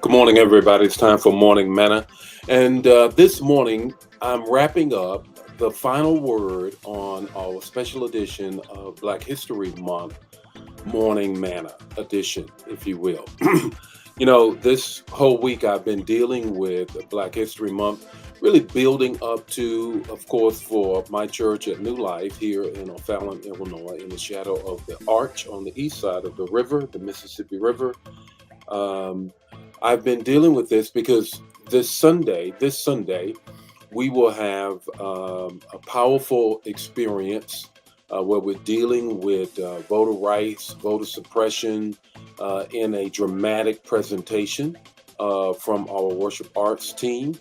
Good morning, everybody. It's time for Morning Manna. And this morning, I'm wrapping up the final word on our special edition of Black History Month Morning Manna edition, if you will. This whole week I've been dealing with Black History Month, really building up to, of course, for my church at New Life here in O'Fallon, Illinois, in the shadow of the arch on the east side of the river, the Mississippi River. Um, I've been dealing with this because this Sunday, we will have a powerful experience where we're dealing with voter rights, voter suppression in a dramatic presentation from our worship arts team,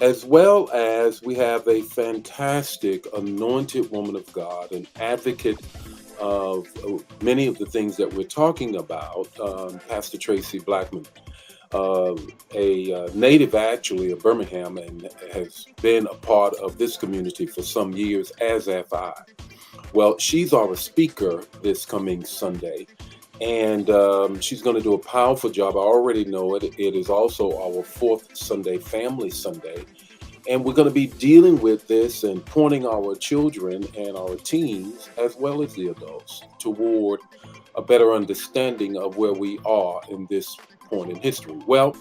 as well as we have a fantastic anointed woman of God, an advocate of many of the things that we're talking about, Pastor Tracy Blackman, a native actually of Birmingham and has been a part of this community for some years, as have I. Well, she's our speaker this coming Sunday, and she's going to do a powerful job. I already know it. It is also our fourth Sunday, Family Sunday. And we're going to be dealing with this and pointing our children and our teens, as well as the adults, toward a better understanding of where we are in this point in history. Well,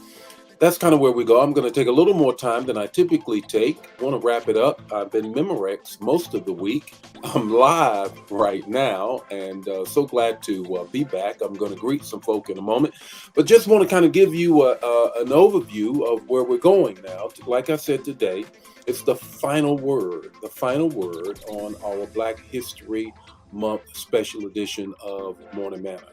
that's kind of where we go. I'm going to take a little more time than I typically take. I want to wrap it up. I've been Memorex most of the week. I'm live right now and so glad to be back. I'm going to greet some folk in a moment, but just want to kind of give you an overview of where we're going now. Like I said today, it's the final word on our Black History Month special edition of Morning Manna.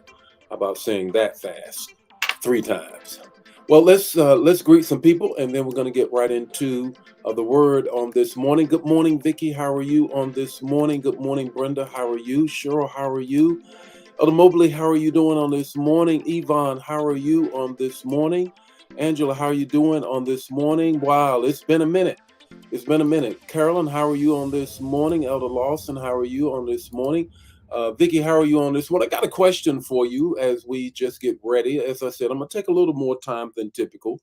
How about saying that fast? 3 times. Well, let's greet some people, and then we're going to get right into the word on this morning. Good morning, Vicky. How are you on this morning? Good morning, Brenda. How are you? Cheryl, how are you? Elder Mobley, how are you doing on this morning? Yvonne, how are you on this morning? Angela, how are you doing on this morning? Wow, it's been a minute. It's been a minute. Carolyn, how are you on this morning? Elder Lawson, how are you on this morning? Vicky, how are you on this one? I got a question for you as we just get ready. As I said, I'm going to take a little more time than typical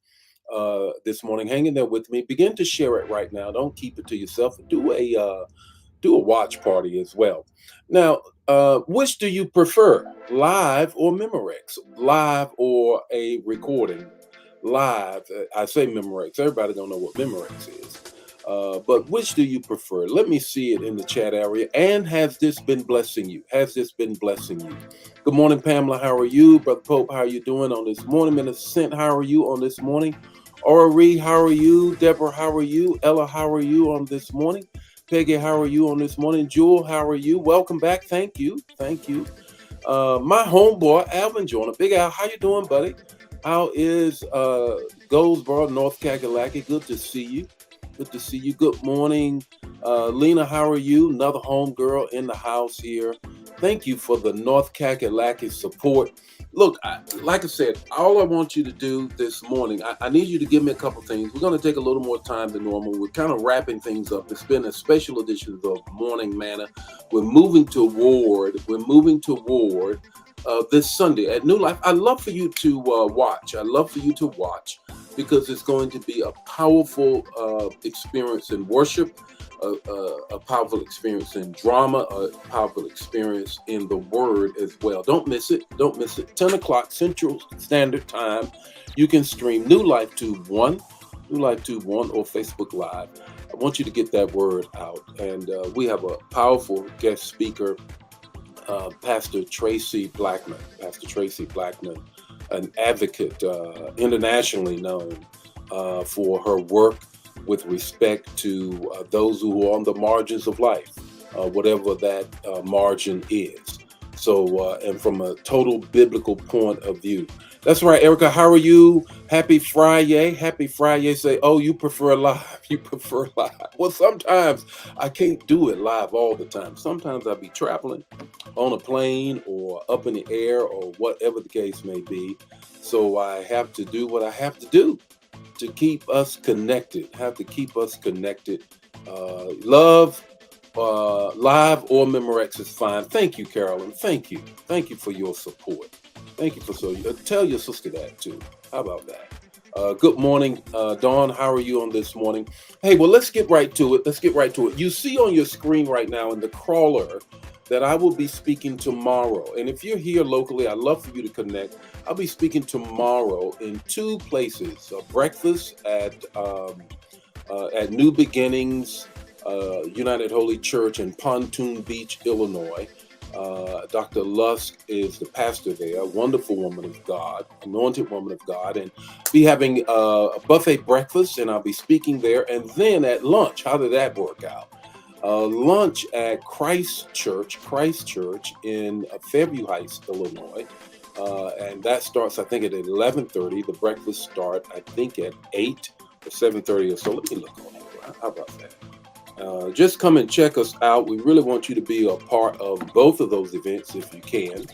this morning. Hang in there with me. Begin to share it right now. Don't keep it to yourself. Do a watch party as well. Now, which do you prefer, live or Memorex? Live or a recording? Live. I say Memorex. Everybody don't know what Memorex is. But which do you prefer? Let me see it in the chat area. And has this been blessing you? Has this been blessing you? Good morning, Pamela. How are you? Brother Pope, how are you doing on this morning? Minister Sent, how are you on this morning? Ori, how are you? Deborah, how are you? Ella, how are you on this morning? Peggy, how are you on this morning? Jewel, how are you? Welcome back. Thank you. Thank you. My homeboy, Alvin Joyner. Big Al, how you doing, buddy? How is Goldsboro, North Kakalaki? Good to see you. Good to see you. Good morning. Lena, how are you? Another home girl in the house here. Thank you for the North Kakalaki support. Look, like I said, all I want you to do this morning, I need you to give me a couple things. We're going to take a little more time than normal. We're kind of wrapping things up. It's been a special edition of Morning Manna. We're moving toward this Sunday at New Life. I'd love for you to watch. I'd love for you to watch because it's going to be a powerful experience in worship, a powerful experience in drama, a powerful experience in the Word as well. Don't miss it. Don't miss it. 10 o'clock Central Standard Time. You can stream New Life Tube 1, New Life Tube 1, or Facebook Live. I want you to get that word out. And we have a powerful guest speaker, Pastor Tracy Blackman. Pastor Tracy Blackman, an advocate internationally known for her work with respect to those who are on the margins of life, whatever that margin is. So, and from a total biblical point of view. That's right, Erica. How are you? Happy Friday. Happy Friday. Say, oh, you prefer live. You prefer live. Well, sometimes I can't do it live all the time. Sometimes I'll be traveling on a plane or up in the air or whatever the case may be. So I have to do what I have to do to keep us connected. Have to keep us connected. Love, live or Memorex is fine. Thank you, Carolyn. Thank you. Thank you for your support. Thank you for tell your sister that too. How about that? Good morning, Dawn. How are you on this morning? Hey, well, let's get right to it. Let's get right to it. You see on your screen right now in the crawler that I will be speaking tomorrow. And if you're here locally, I'd love for you to connect. I'll be speaking tomorrow in two places: a breakfast at New Beginnings United Holy Church in Pontoon Beach, Illinois. Dr. Lusk is the pastor there, a wonderful woman of God, anointed woman of God, and be having a buffet breakfast, and I'll be speaking there. And then at lunch, how did that work out? Lunch at Christ Church in Fairview Heights, Illinois. And that starts, I think, at 11:30. The breakfast start, I think, at 8 or 7:30 or so. Let me look on here. How about that? Just come and check us out. We really want you to be a part of both of those events if you can.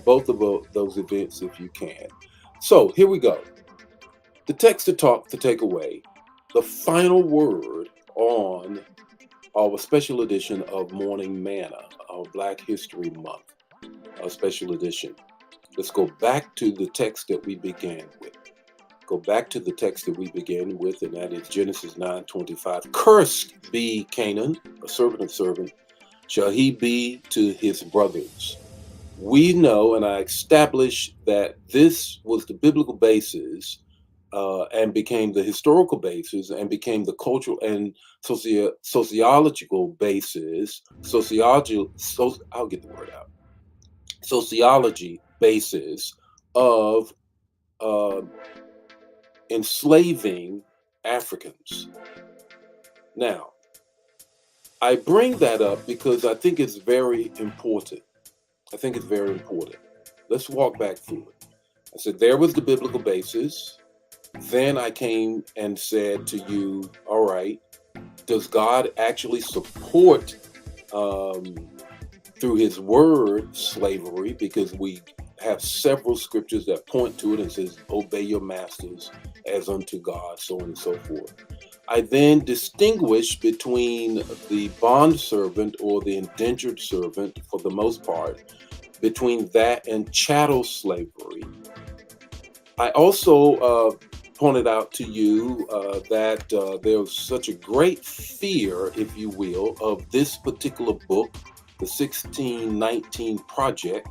Those events if you can. So here we go. The text to talk, to take away, the final word on our special edition of Morning Manna, our Black History Month, our special edition. Let's go back to the text that we began with. Go back to the text that we began with, and that is Genesis 9:25. Cursed be Canaan, a servant shall he be to his brothers. We know, and I established that this was the biblical basis and became the historical basis and became the cultural and sociological basis, I'll get the word out, sociology basis of uh, enslaving Africans. Now, I bring that up because I think it's very important. I think it's very important. Let's walk back through it. I said there was the biblical basis. Then I came and said to you, all right, does God actually support through his word slavery? Because we have several scriptures that point to it and says, obey your masters as unto God, so on and so forth. I then distinguish between the bond servant or the indentured servant, for the most part, between that and chattel slavery. I also pointed out to you that there's such a great fear, if you will, of this particular book, the 1619 Project,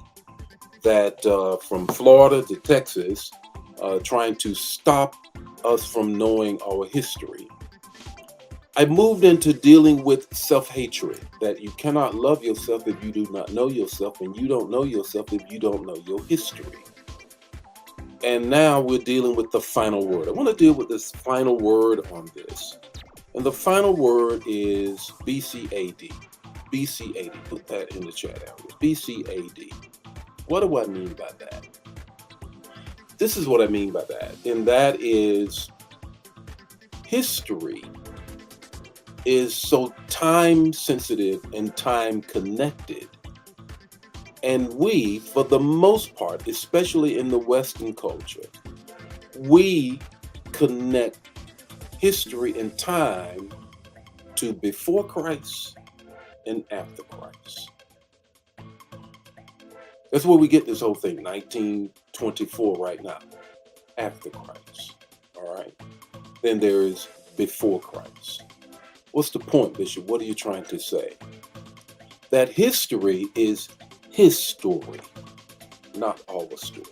that from Florida to Texas, trying to stop us from knowing our history. I moved into dealing with self-hatred, that you cannot love yourself if you do not know yourself, and you don't know yourself if you don't know your history. And now we're dealing with the final word. I want to deal with this final word on this. And the final word is BCAD. BCAD. Put that in the chat area. BCAD. What do I mean by that? This is what I mean by that. And that is history is so time sensitive and time connected. And we, for the most part, especially in the Western culture, we connect history and time to before Christ and after Christ. That's where we get this whole thing, 1924 right now, after Christ, all right? Then there is before Christ. What's the point, Bishop? What are you trying to say? That history is his story, not our story.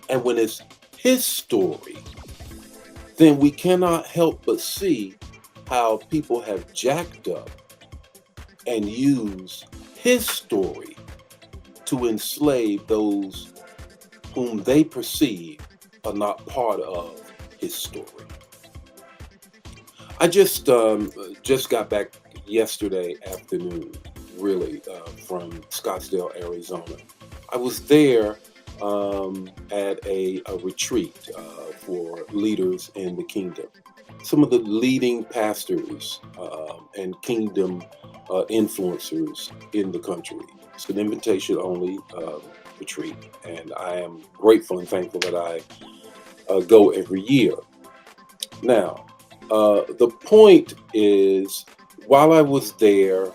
And when it's his story, then we cannot help but see how people have jacked up and used his story to enslave those whom they perceive are not part of his story. I just got back yesterday afternoon, really, from Scottsdale, Arizona. I was there at a retreat for leaders in the kingdom. Some of the leading pastors and kingdom influencers in the country. It's an invitation-only retreat, and I am grateful and thankful that I go every year. Now, the point is, while I was there,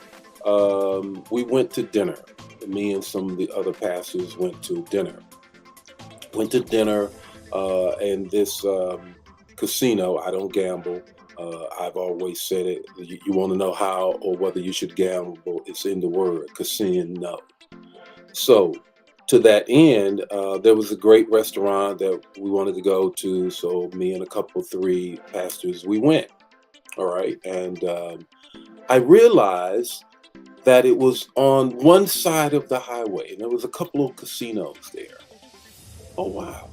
we went to dinner. Me and some of the other pastors went to dinner. And this casino, I don't gamble. I've always said it. You want to know how or whether you should gamble, it's in the word casino. So, to that end, there was a great restaurant that we wanted to go to. So, me and a couple, three pastors, we went. All right. And I realized that it was on one side of the highway, and there was a couple of casinos there. Oh, wow.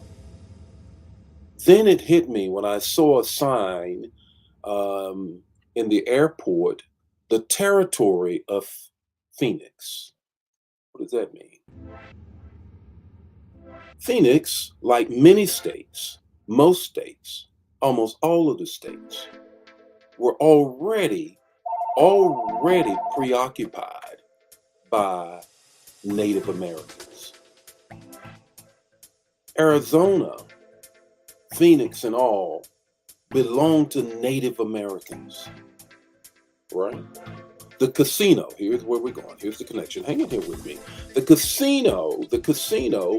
Then it hit me when I saw a sign um, in the airport, the territory of Phoenix. What does that mean? Phoenix, like many states, most states, almost all of the states, were already preoccupied by Native Americans. Arizona, Phoenix, and all belong to Native Americans, right? The casino, here's where we're going. Here's the connection. Hang in here with me. The casino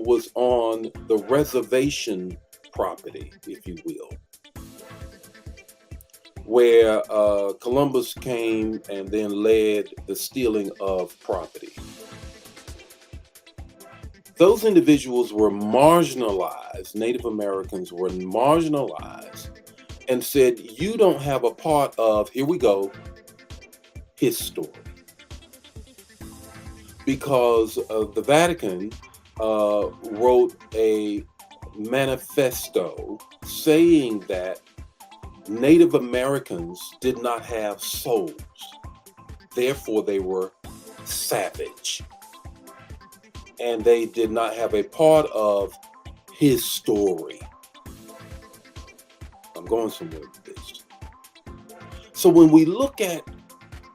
was on the reservation property, if you will, where Columbus came and then led the stealing of property. Those individuals were marginalized, Native Americans were marginalized, and said, you don't have a part of, here we go, his story. Because the Vatican wrote a manifesto saying that Native Americans did not have souls, therefore, they were savage. And they did not have a part of his story. I'm going somewhere with this. So when we look at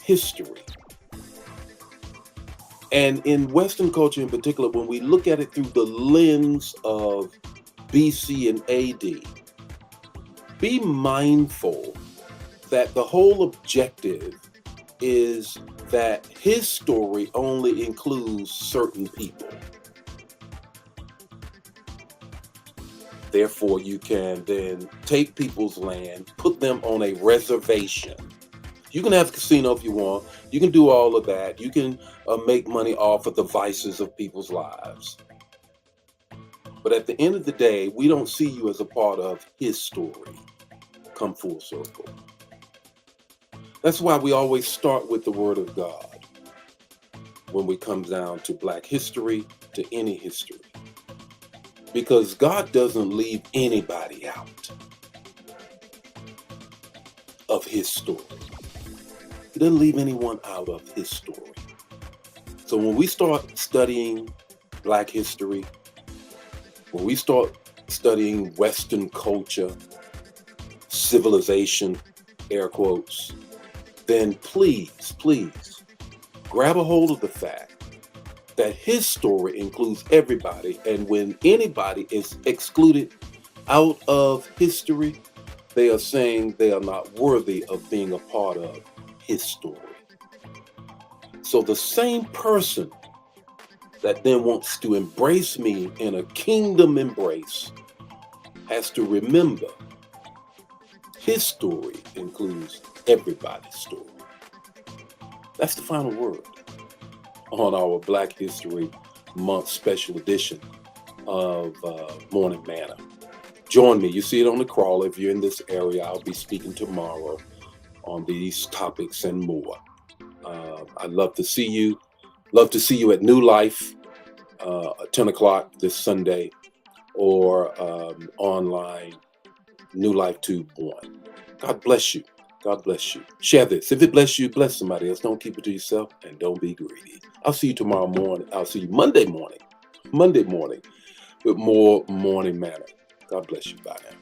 history, and in Western culture in particular, when we look at it through the lens of BC and AD, be mindful that the whole objective is that his story only includes certain people. Therefore, you can then take people's land, put them on a reservation. You can have a casino if you want. You can do all of that. You can make money off of the vices of people's lives. But at the end of the day, we don't see you as a part of his story. Come full circle. That's why we always start with the Word of God when we come down to Black history, to any history. Because God doesn't leave anybody out of his story. He doesn't leave anyone out of his story. So when we start studying Black history, when we start studying Western culture, civilization, air quotes, then please grab a hold of the fact that his story includes everybody. And when anybody is excluded out of history, they are saying they are not worthy of being a part of his story. So the same person that then wants to embrace me in a kingdom embrace has to remember his story includes everybody's story. That's the final word on our Black History Month special edition of Morning Manna. Join me. You see it on the crawl. If you're in this area, I'll be speaking tomorrow on these topics and more. I'd love to see you. Love to see you at New Life at 10 o'clock this Sunday, or online, New Life Tube 1. God bless you. God bless you. Share this. If it bless you, bless somebody else. Don't keep it to yourself, and don't be greedy. I'll see you tomorrow morning. I'll see you Monday morning with more Morning Manna. God bless you. Bye now.